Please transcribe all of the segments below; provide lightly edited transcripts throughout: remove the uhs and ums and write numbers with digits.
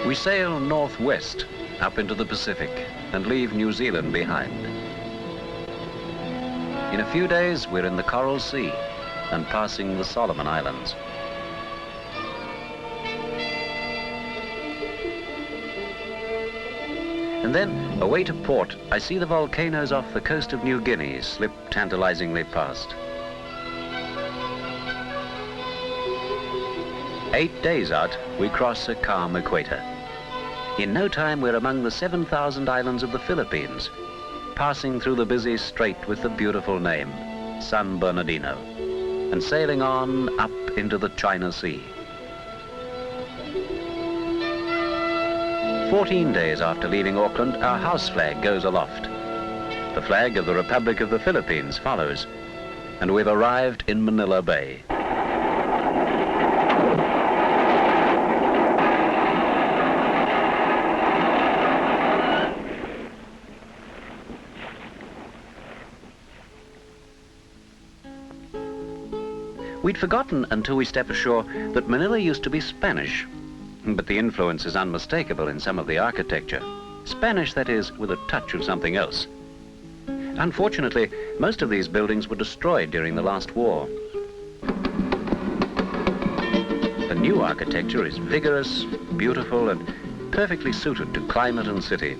We sail northwest up into the Pacific and leave New Zealand behind. In a few days, we're in the Coral Sea and passing the Solomon Islands. And then, away to port, I see the volcanoes off the coast of New Guinea slip tantalizingly past. 8 days out, we cross a calm equator. In no time, we're among the 7,000 islands of the Philippines, passing through the busy strait with the beautiful name, San Bernardino, and sailing on up into the China Sea. 14 days after leaving Auckland, our house flag goes aloft. The flag of the Republic of the Philippines follows, and we've arrived in Manila Bay. We'd forgotten until we stepped ashore that Manila used to be Spanish, but the influence is unmistakable in some of the architecture. Spanish, that is, with a touch of something else. Unfortunately, most of these buildings were destroyed during the last war. The new architecture is vigorous, beautiful, and perfectly suited to climate and city.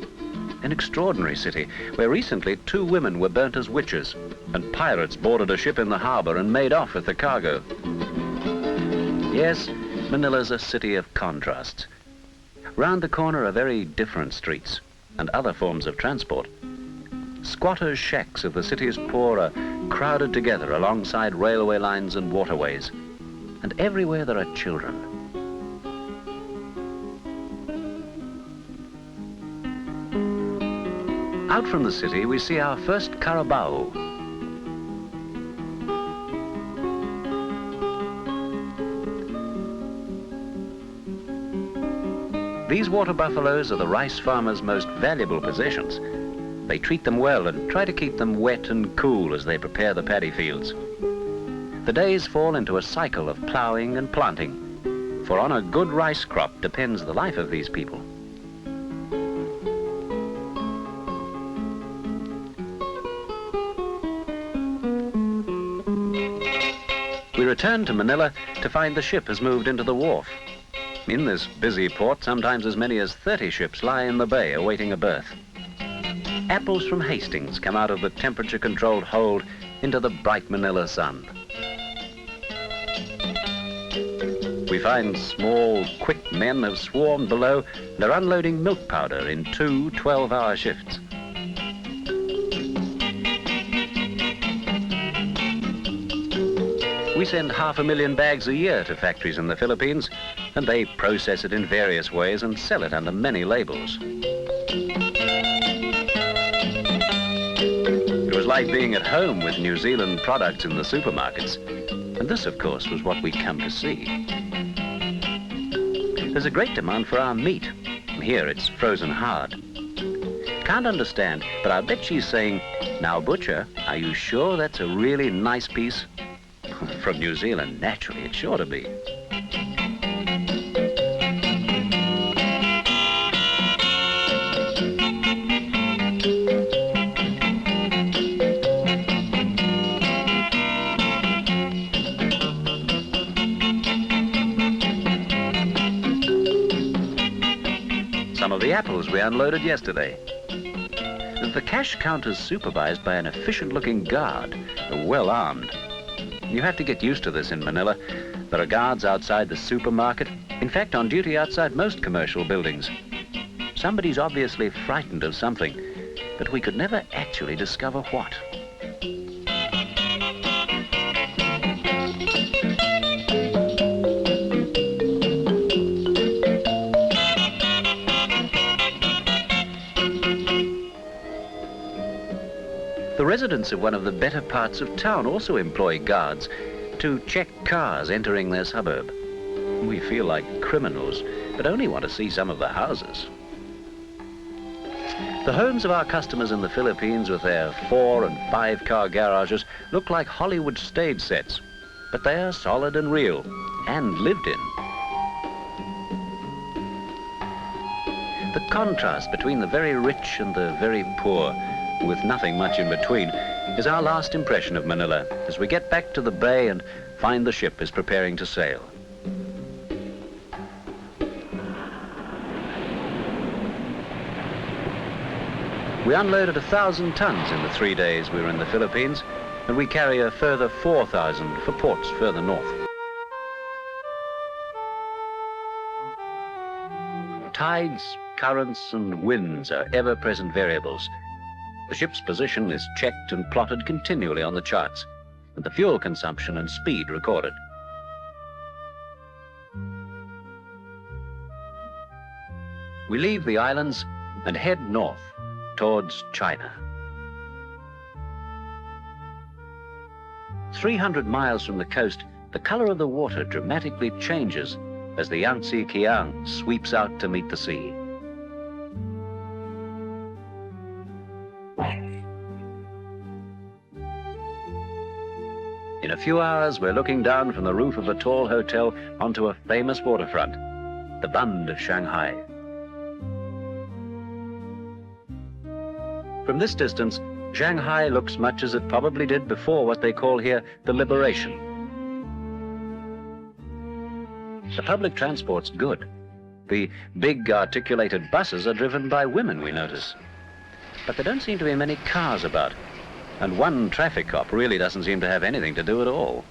An extraordinary city where recently 2 women were burnt as witches and pirates boarded a ship in the harbor and made off with the cargo. Yes, Manila's a city of contrasts. Round the corner are very different streets and other forms of transport. Squatters' shacks of the city's poor are crowded together alongside railway lines and waterways, and everywhere there are children. Out from the city, we see our first carabao. These water buffaloes are the rice farmers' most valuable possessions. They treat them well and try to keep them wet and cool as they prepare the paddy fields. The days fall into a cycle of ploughing and planting, for on a good rice crop depends the life of these people. We return to Manila to find the ship has moved into the wharf. In this busy port, sometimes as many as 30 ships lie in the bay awaiting a berth. Apples from Hastings come out of the temperature-controlled hold into the bright Manila sun. We find small, quick men have swarmed below and are unloading milk powder in 2 12-hour shifts. We send 500,000 bags a year to factories in the Philippines, and they process it in various ways and sell it under many labels. It was like being at home with New Zealand products in the supermarkets, and this, of course, was what we'd come to see. There's a great demand for our meat. Here it's frozen hard. Can't understand, but I bet she's saying, "Now, butcher, are you sure that's a really nice piece?" From New Zealand, naturally, it's sure to be. Some of the apples we unloaded yesterday. The cash counter's supervised by an efficient-looking guard, well armed. You have to get used to this in Manila. There are guards outside the supermarket, in fact on duty outside most commercial buildings. Somebody's obviously frightened of something, but we could never actually discover what. The residents of one of the better parts of town also employ guards to check cars entering their suburb. We feel like criminals, but only want to see some of the houses. The homes of our customers in the Philippines with their 4- and 5-car garages look like Hollywood stage sets, but they are solid and real and lived in. The contrast between the very rich and the very poor, with nothing much in between, is our last impression of Manila as we get back to the bay and find the ship is preparing to sail. We unloaded 1,000 tons in the 3 days we were in the Philippines, and we carry a further 4,000 for ports further north. Tides, currents, and winds are ever-present variables. The ship's position is checked and plotted continually on the charts, and the fuel consumption and speed recorded. We leave the islands and head north towards China. 300 miles from the coast, the color of the water dramatically changes as the Yangtze Kiang sweeps out to meet the sea. In a few hours, we're looking down from the roof of a tall hotel onto a famous waterfront, the Bund of Shanghai. From this distance, Shanghai looks much as it probably did before what they call here the Liberation. The public transport's good. The big articulated buses are driven by women, we notice. But there don't seem to be many cars about, and one traffic cop really doesn't seem to have anything to do at all.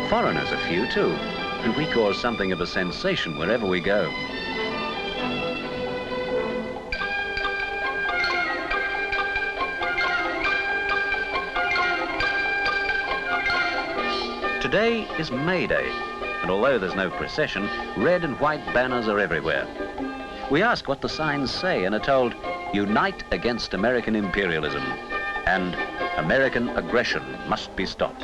Foreigners a few too, and we cause something of a sensation wherever we go. Today is May Day, and although there's no procession, red and white banners are everywhere. We ask what the signs say and are told, "Unite against American imperialism," and "American aggression must be stopped."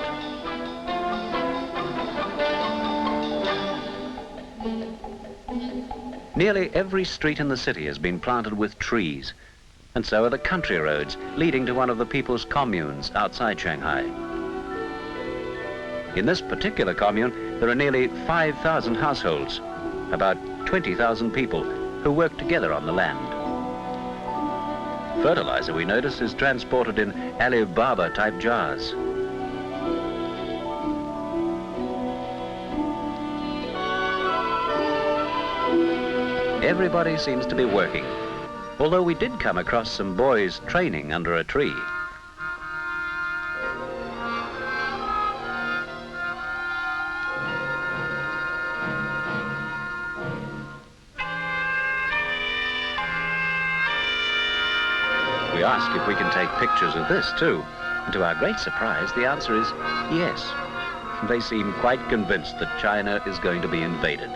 Nearly every street in the city has been planted with trees, and so are the country roads leading to one of the people's communes outside Shanghai. In this particular commune, there are nearly 5,000 households, about 20,000 people who work together on the land. Fertilizer, we notice, is transported in Alibaba-type jars. Everybody seems to be working, although we did come across some boys training under a tree. We ask if we can take pictures of this too, and to our great surprise, the answer is yes. They seem quite convinced that China is going to be invaded.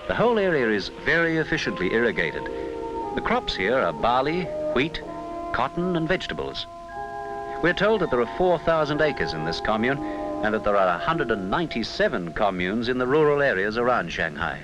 The whole area is very efficiently irrigated. The crops here are barley, wheat, cotton and vegetables. We're told that there are 4,000 acres in this commune and that there are 197 communes in the rural areas around Shanghai.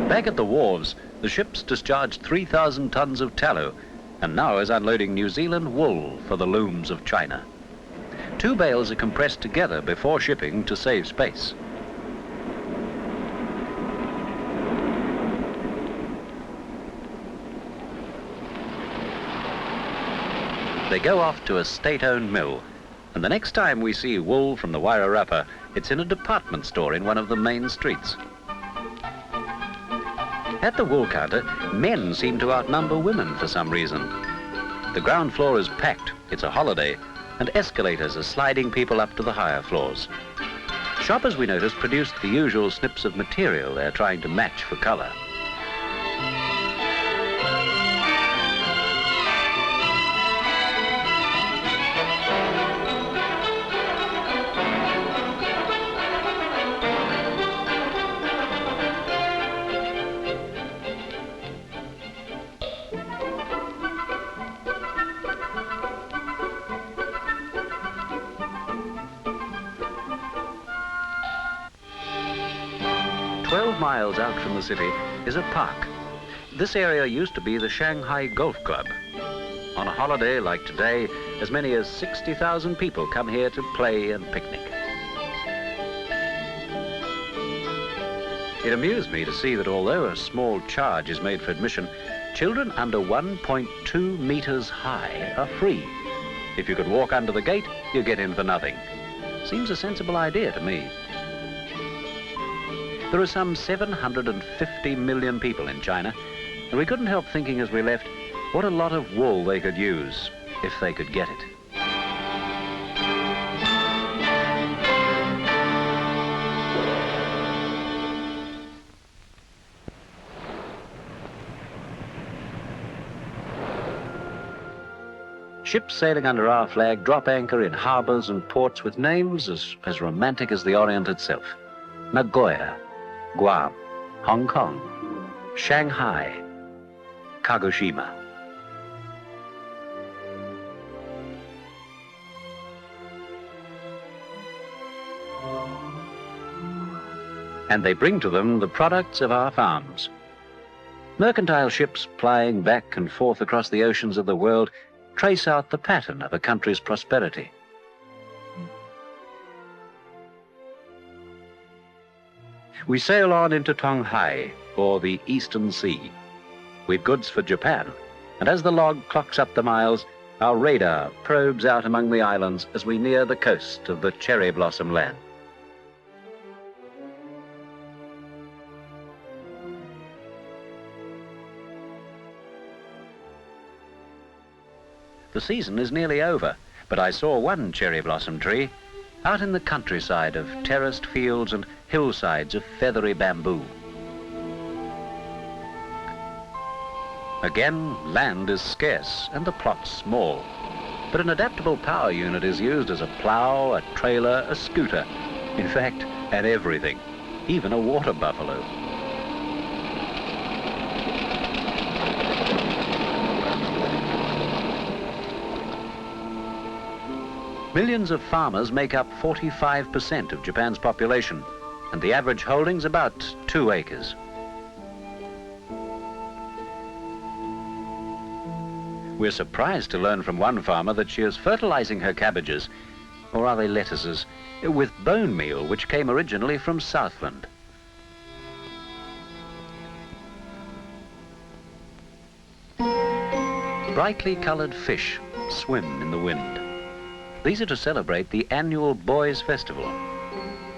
Back at the wharves, the ship's discharged 3,000 tons of tallow and now is unloading New Zealand wool for the looms of China. 2 bales are compressed together before shipping to save space. They go off to a state-owned mill, and the next time we see wool from the Wairarapa, it's in a department store in one of the main streets. At the wool counter, men seem to outnumber women for some reason. The ground floor is packed, it's a holiday, and escalators are sliding people up to the higher floors. Shoppers, we notice, produce the usual snips of material they're trying to match for color. 12 miles out from the city is a park. This area used to be the Shanghai Golf Club. On a holiday like today, as many as 60,000 people come here to play and picnic. It amused me to see that although a small charge is made for admission, children under 1.2 meters high are free. If you could walk under the gate, you get in for nothing. Seems a sensible idea to me. There are some 750 million people in China, and we couldn't help thinking as we left, what a lot of wool they could use if they could get it. Ships sailing under our flag drop anchor in harbours and ports with names as romantic as the Orient itself. Nagoya, Guam, Hong Kong, Shanghai, Kagoshima. And they bring to them the products of our farms. Mercantile ships plying back and forth across the oceans of the world trace out the pattern of a country's prosperity. We sail on into Shanghai, or the Eastern Sea. We've goods for Japan, and as the log clocks up the miles, our radar probes out among the islands as we near the coast of the cherry blossom land. The season is nearly over, but I saw one cherry blossom tree out in the countryside of terraced fields and hillsides of feathery bamboo. Again, land is scarce and the plots small, but an adaptable power unit is used as a plough, a trailer, a scooter, in fact, an everything, even a water buffalo. Millions of farmers make up 45% of Japan's population, and the average holding's about 2 acres. We're surprised to learn from one farmer that she is fertilizing her cabbages, or are they lettuces, with bone meal which came originally from Southland. Brightly colored fish swim in the wind. These are to celebrate the annual Bowie Festival.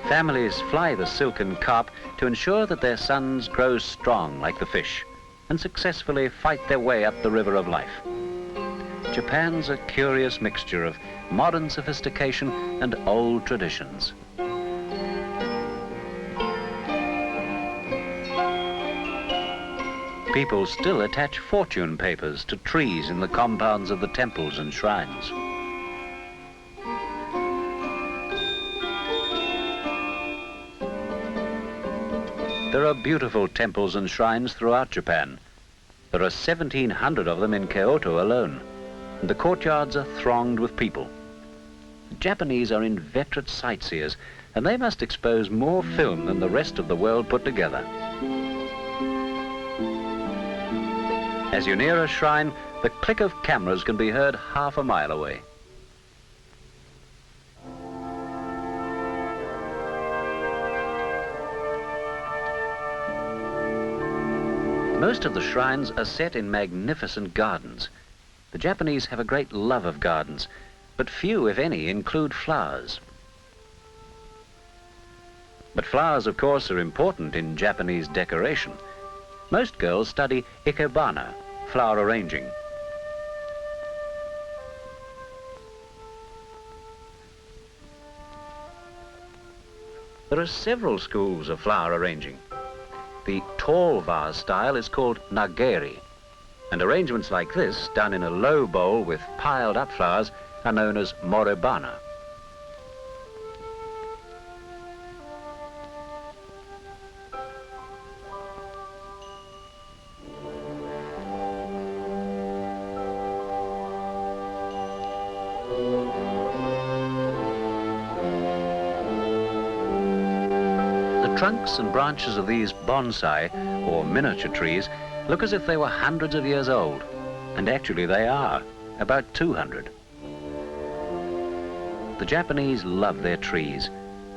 Families fly the silken carp to ensure that their sons grow strong like the fish and successfully fight their way up the river of life. Japan's a curious mixture of modern sophistication and old traditions. People still attach fortune papers to trees in the compounds of the temples and shrines. There are beautiful temples and shrines throughout Japan. There are 1,700 of them in Kyoto alone, and the courtyards are thronged with people. The Japanese are inveterate sightseers, and they must expose more film than the rest of the world put together. As you near a shrine, the click of cameras can be heard half a mile away. Most of the shrines are set in magnificent gardens. The Japanese have a great love of gardens, but few, if any, include flowers. But flowers, of course, are important in Japanese decoration. Most girls study ikebana, flower arranging. There are several schools of flower arranging. The tall vase style is called nageri, and arrangements like this, done in a low bowl with piled up flowers, are known as morebana. The trunks and branches of these bonsai, or miniature trees, look as if they were hundreds of years old. And actually they are, about 200. The Japanese love their trees.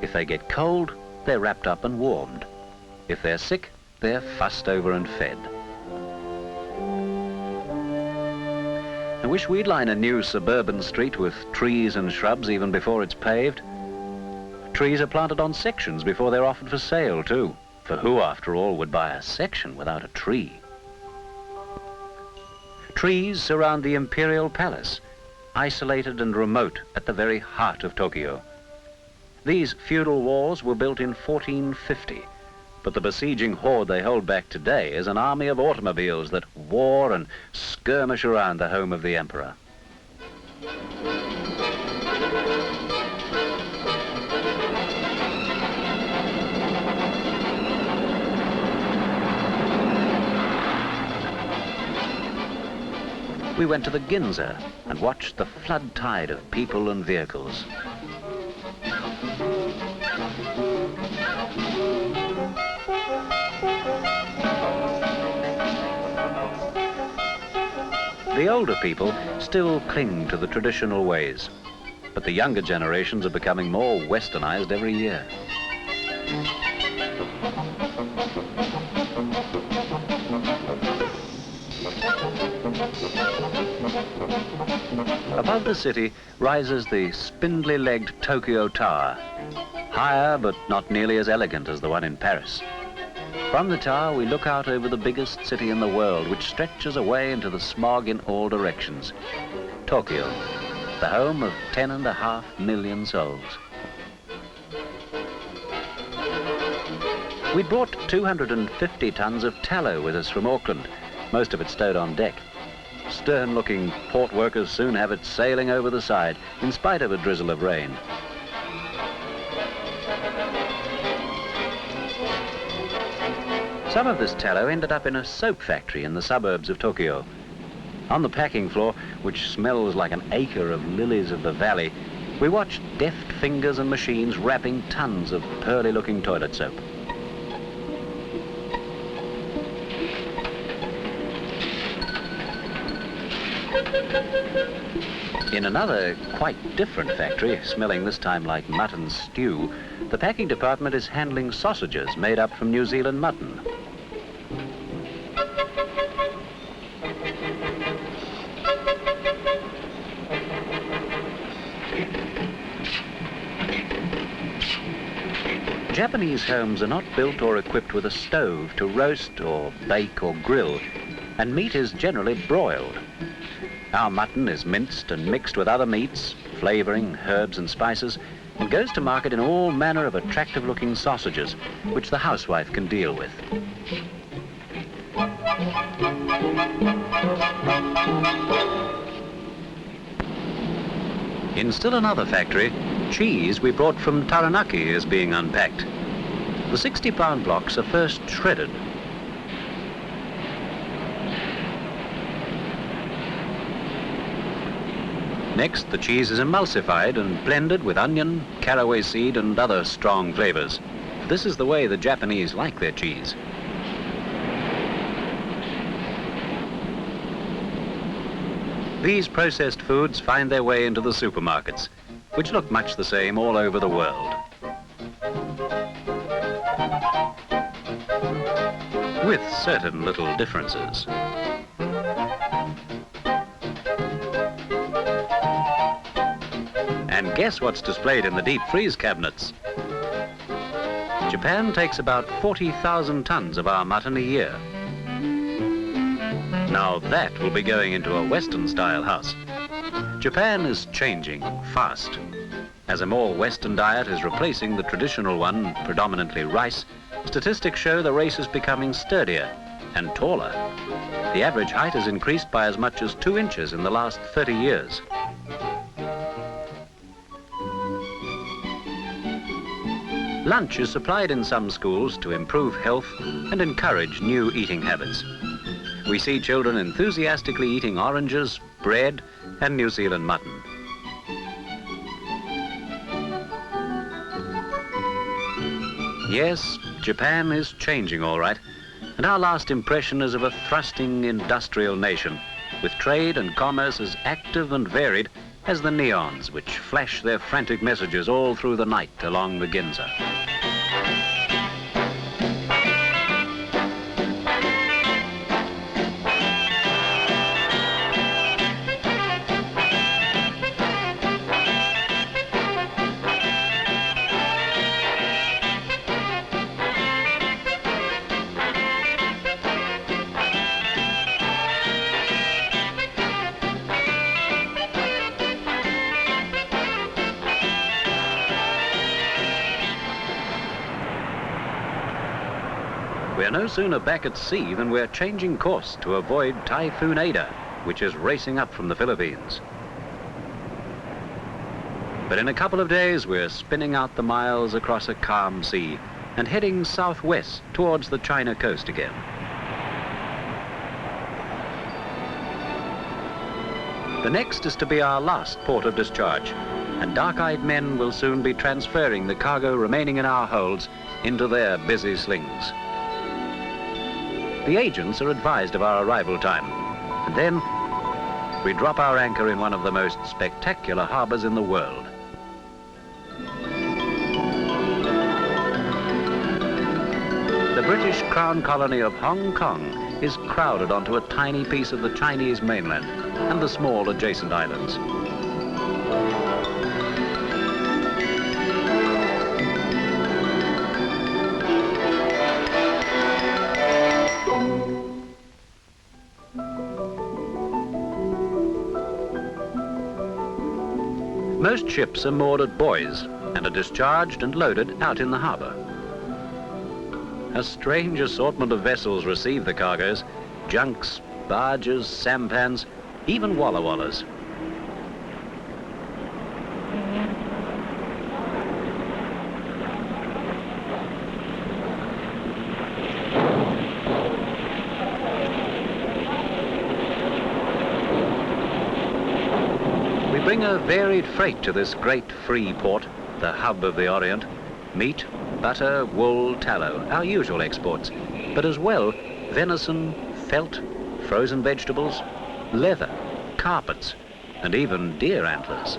If they get cold, they're wrapped up and warmed. If they're sick, they're fussed over and fed. I wish we'd line a new suburban street with trees and shrubs even before it's paved. Trees are planted on sections before they're offered for sale too. For who, after all, would buy a section without a tree? Trees surround the Imperial Palace, isolated and remote at the very heart of Tokyo. These feudal walls were built in 1450, but the besieging horde they hold back today is an army of automobiles that war and skirmish around the home of the emperor. We went to the Ginza and watched the flood tide of people and vehicles. The older people still cling to the traditional ways, but the younger generations are becoming more westernized every year. Above the city rises the spindly-legged Tokyo Tower, higher but not nearly as elegant as the one in Paris. From the tower we look out over the biggest city in the world, which stretches away into the smog in all directions. Tokyo, the home of 10.5 million souls. We brought 250 tons of tallow with us from Auckland, most of it stowed on deck. Stern-looking port workers soon have it sailing over the side, in spite of a drizzle of rain. Some of this tallow ended up in a soap factory in the suburbs of Tokyo. On the packing floor, which smells like an acre of lilies of the valley, we watched deft fingers and machines wrapping tons of pearly-looking toilet soap. In another, quite different factory, smelling this time like mutton stew, the packing department is handling sausages made up from New Zealand mutton. Japanese homes are not built or equipped with a stove to roast or bake or grill, and meat is generally broiled. Our mutton is minced and mixed with other meats, flavouring, herbs and spices, and goes to market in all manner of attractive-looking sausages, which the housewife can deal with. In still another factory, cheese we brought from Taranaki is being unpacked. The 60-pound blocks are first shredded. Next, the cheese is emulsified and blended with onion, caraway seed and other strong flavors. This is the way the Japanese like their cheese. These processed foods find their way into the supermarkets, which look much the same all over the world. With certain little differences. And guess what's displayed in the deep freeze cabinets? Japan takes about 40,000 tons of our mutton a year. Now that will be going into a Western-style house. Japan is changing fast. As a more Western diet is replacing the traditional one, predominantly rice, statistics show the race is becoming sturdier and taller. The average height has increased by as much as 2 inches in the last 30 years. Lunch is supplied in some schools to improve health and encourage new eating habits. We see children enthusiastically eating oranges, bread, and New Zealand mutton. Yes, Japan is changing all right, and our last impression is of a thrusting industrial nation, with trade and commerce as active and varied as the neons which flash their frantic messages all through the night along the Ginza. We're no sooner back at sea than we're changing course to avoid Typhoon Ada, which is racing up from the Philippines. But in a couple of days, we're spinning out the miles across a calm sea and heading southwest towards the China coast again. The next is to be our last port of discharge, and dark-eyed men will soon be transferring the cargo remaining in our holds into their busy slings. The agents are advised of our arrival time, and then we drop our anchor in one of the most spectacular harbors in the world. The British Crown colony of Hong Kong is crowded onto a tiny piece of the Chinese mainland and the small adjacent islands. Most ships are moored at buoys and are discharged and loaded out in the harbour. A strange assortment of vessels receive the cargoes: junks, barges, sampans, even walla wallas. We bring a varied freight to this great free port, the hub of the Orient: meat, butter, wool, tallow, our usual exports, but as well venison, felt, frozen vegetables, leather, carpets, and even deer antlers.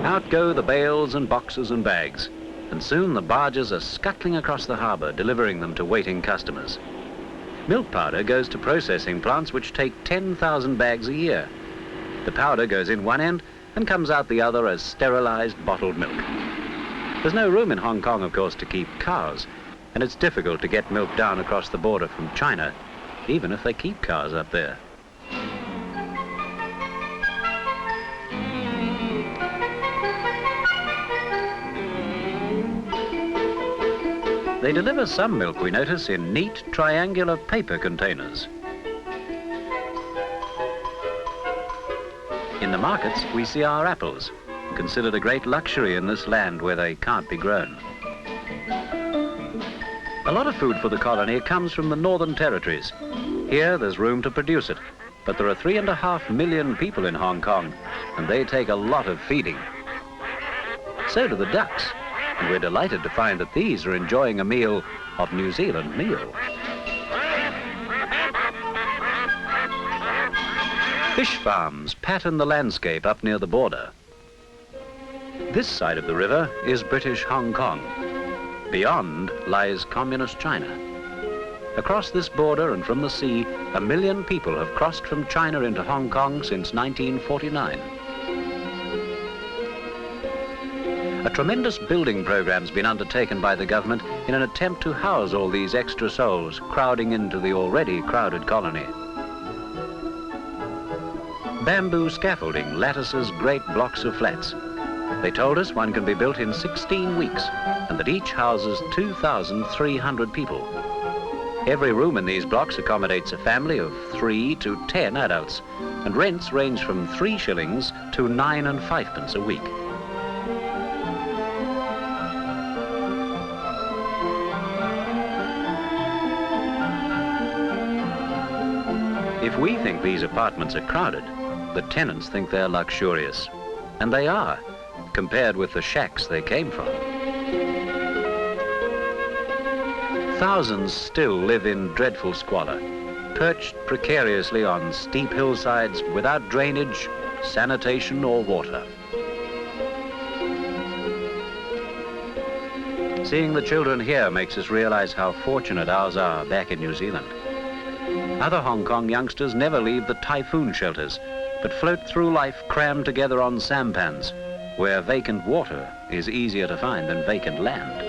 Out go the bales and boxes and bags, and soon the barges are scuttling across the harbour, delivering them to waiting customers. Milk powder goes to processing plants which take 10,000 bags a year. The powder goes in one end and comes out the other as sterilised bottled milk. There's no room in Hong Kong, of course, to keep cows, and it's difficult to get milk down across the border from China, even if they keep cows up there. They deliver some milk, we notice, in neat triangular paper containers. In the markets, we see our apples, considered a great luxury in this land where they can't be grown. A lot of food for the colony comes from the Northern Territories. Here, there's room to produce it, but there are 3.5 million people in Hong Kong, and they take a lot of feeding. So do the ducks, and we're delighted to find that these are enjoying a meal of New Zealand meal. Fish farms pattern the landscape up near the border. This side of the river is British Hong Kong. Beyond lies Communist China. Across this border and from the sea, 1 million people have crossed from China into Hong Kong since 1949. A tremendous building program's been undertaken by the government in an attempt to house all these extra souls crowding into the already crowded colony. Bamboo scaffolding lattices great blocks of flats. They told us one can be built in 16 weeks and that each houses 2,300 people. Every room in these blocks accommodates a family of 3 to 10 adults, and rents range from 3 shillings to 9 and 5 pence a week. If we think these apartments are crowded, the tenants think they're luxurious. And they are, compared with the shacks they came from. Thousands still live in dreadful squalor, perched precariously on steep hillsides without drainage, sanitation or water. Seeing the children here makes us realize how fortunate ours are back in New Zealand. Other Hong Kong youngsters never leave the typhoon shelters, but float through life crammed together on sampans, where vacant water is easier to find than vacant land.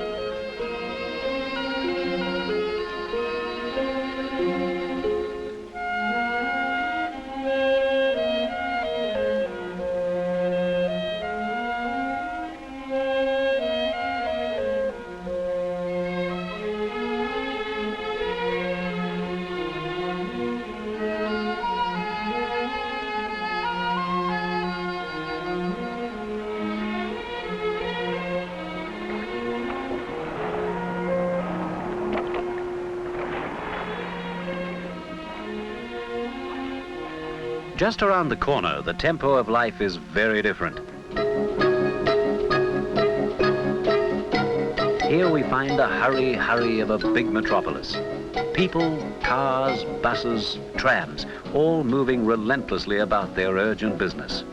Just around the corner, the tempo of life is very different. Here we find the hurry of a big metropolis. People, cars, buses, trams, all moving relentlessly about their urgent business.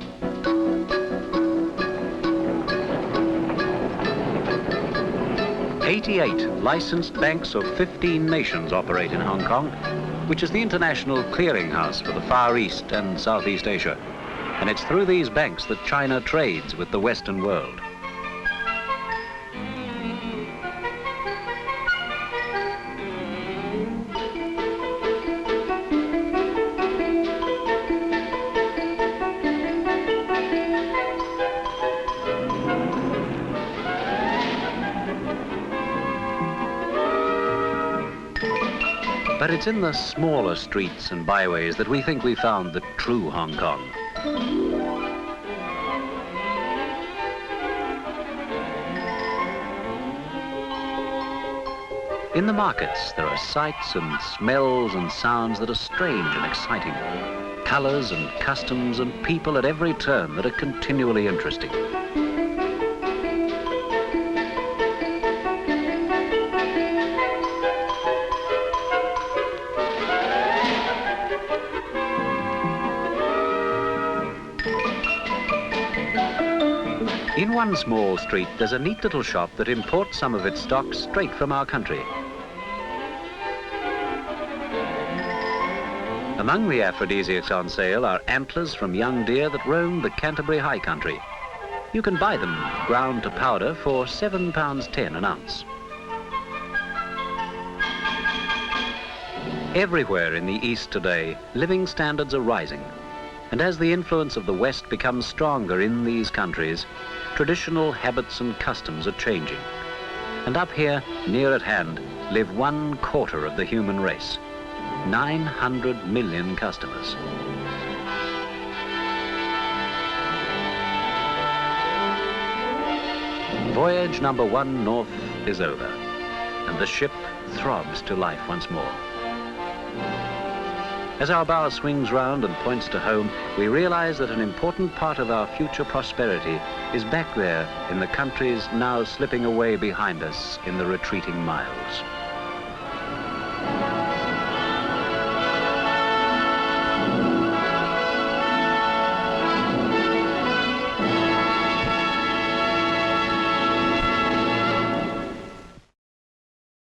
"88 licensed banks of 15 nations operate in Hong Kong, which is the international clearinghouse for the Far East and Southeast Asia. And it's through these banks that China trades with the Western world. But it's in the smaller streets and byways that we think we found the true Hong Kong. In the markets, there are sights and smells and sounds that are strange and exciting. Colors and customs and people at every turn that are continually interesting. In one small street, there's a neat little shop that imports some of its stock straight from our country. Among the aphrodisiacs on sale are antlers from young deer that roam the Canterbury High Country. You can buy them ground to powder for £7.10 an ounce. Everywhere in the East today, living standards are rising. And as the influence of the West becomes stronger in these countries, traditional habits and customs are changing. And up here, near at hand, live 1/4 of the human race, 900 million customers. Voyage number 1 north is over, and the ship throbs to life once more. As our bow swings round and points to home, we realize that an important part of our future prosperity is back there in the countries now slipping away behind us in the retreating miles.